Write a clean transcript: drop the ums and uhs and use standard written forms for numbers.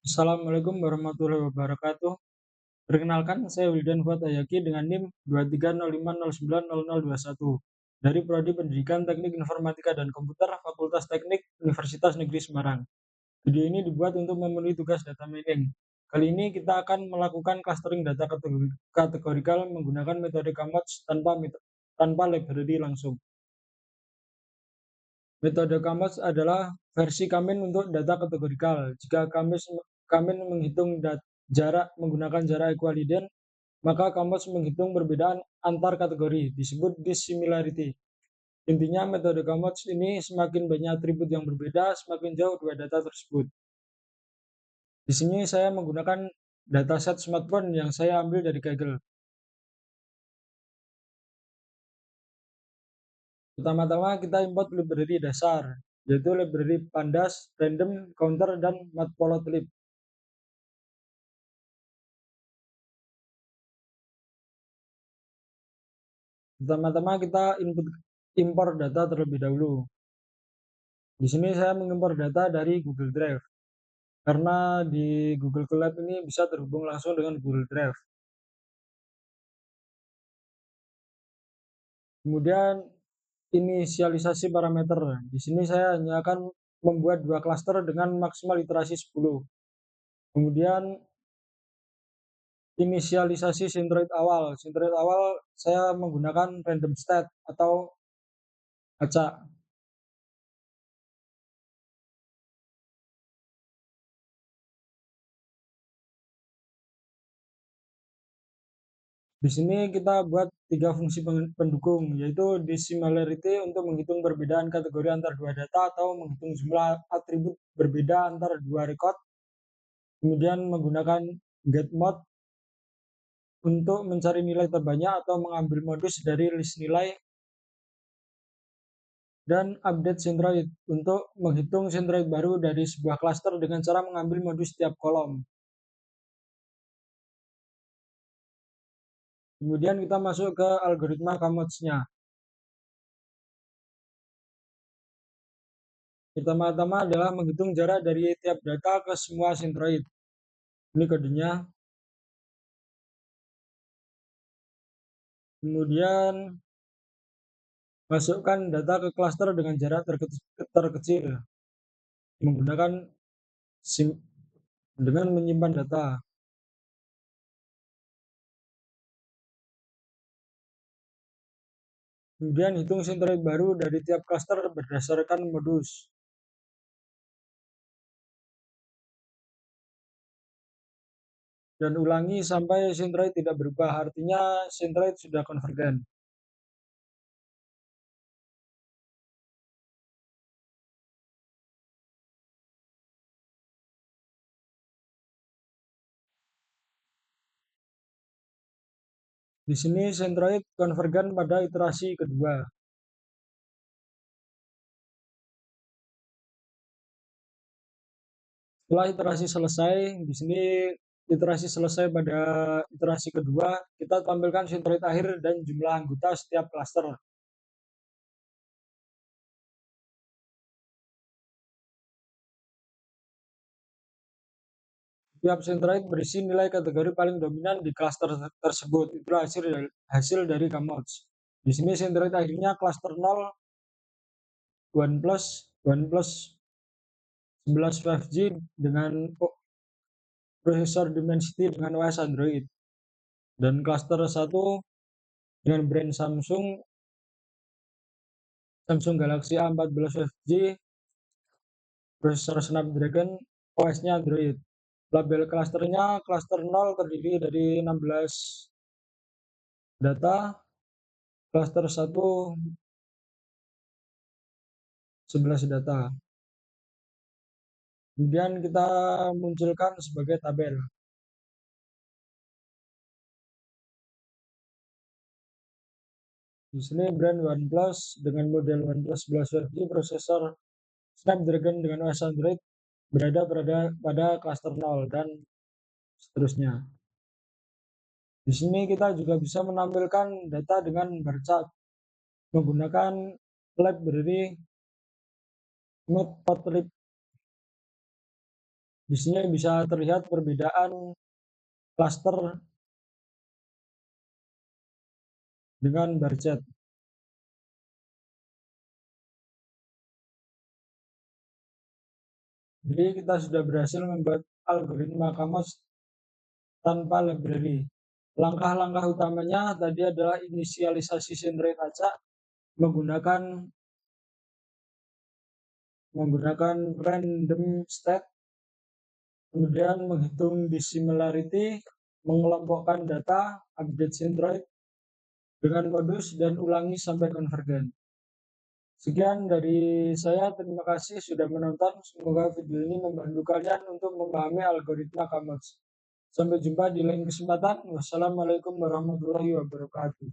Assalamualaikum warahmatullahi wabarakatuh. Perkenalkan, saya Wildan Fuad Ayaki dengan NIM 2305090021 dari Prodi Pendidikan Teknik Informatika dan Komputer Fakultas Teknik Universitas Negeri Semarang. Video ini dibuat untuk memenuhi tugas data mining. Kali ini kita akan melakukan clustering data kategorikal menggunakan metode KMODS tanpa library langsung. Metode KMODS adalah versi Kamin untuk data kategorikal. Jika Kamin menghitung jarak menggunakan jarak Euclidean, maka KMODS menghitung perbedaan antar kategori, disebut dissimilarity. Intinya metode KMODS ini semakin banyak atribut yang berbeda, semakin jauh dua data tersebut. Di sini saya menggunakan dataset smartphone yang saya ambil dari Kaggle. Pertama-tama kita import library dasar, yaitu library pandas, random, counter, dan matplotlib. Pertama-tama kita impor data terlebih dahulu. Di sini saya mengimpor data dari Google Drive. Karena di Google Colab ini bisa terhubung langsung dengan Google Drive. Kemudian inisialisasi parameter. Di sini saya hanya akan membuat dua klaster dengan maksimal iterasi 10. Kemudian inisialisasi centroid awal. Centroid awal saya menggunakan random state atau acak. Di sini kita buat tiga fungsi pendukung, yaitu dissimilarity untuk menghitung perbedaan kategori antar dua data atau menghitung jumlah atribut berbeda antar dua record. Kemudian menggunakan getMod untuk mencari nilai terbanyak atau mengambil modus dari list nilai, dan update centroid untuk menghitung centroid baru dari sebuah klaster dengan cara mengambil modus setiap kolom. Kemudian kita masuk ke algoritma KMODS-nya. Pertama-tama adalah menghitung jarak dari tiap data ke semua centroid. Ini kodenya. Kemudian masukkan data ke klaster dengan jarak terkecil menggunakan dengan menyimpan data. Kemudian hitung centroid baru dari tiap klaster berdasarkan modus. Dan ulangi sampai centroid tidak berubah, artinya centroid sudah konvergen. Di sini centroid konvergen pada iterasi kedua. Setelah iterasi selesai, di sini iterasi selesai pada iterasi kedua, kita tampilkan centroid akhir dan jumlah anggota setiap klaster. Tiap centroid berisi nilai kategori paling dominan di klaster tersebut. Itu hasil dari KMODS. Di sini centroid akhirnya klaster 0, OnePlus 11 5G dengan prosesor Dimensity dengan OS Android. Dan klaster 1 dengan brand Samsung Galaxy A14 5G, prosesor Snapdragon, OS-nya Android. Label klasternya klaster 0 terdiri dari 16 data, klaster 1 11 data. Kemudian kita munculkan sebagai tabel. Di sini brand OnePlus dengan model OnePlus 11 5G, prosesor Snapdragon dengan OS Android berada pada klaster 0 dan seterusnya. Di sini kita juga bisa menampilkan data dengan bar chart menggunakan library matplotlib. Di sini bisa terlihat perbedaan klaster dengan bar chart. Jadi kita sudah berhasil membuat algoritma Kamos tanpa library. Langkah-langkah utamanya tadi adalah inisialisasi sentre kaca menggunakan random state, kemudian menghitung dissimilarity, mengelompokkan data, update centroid dengan modus, dan ulangi sampai konvergen. Sekian dari saya, terima kasih sudah menonton. Semoga video ini membantu kalian untuk memahami algoritma Kamos. Sampai jumpa di lain kesempatan. Wassalamualaikum warahmatullahi wabarakatuh.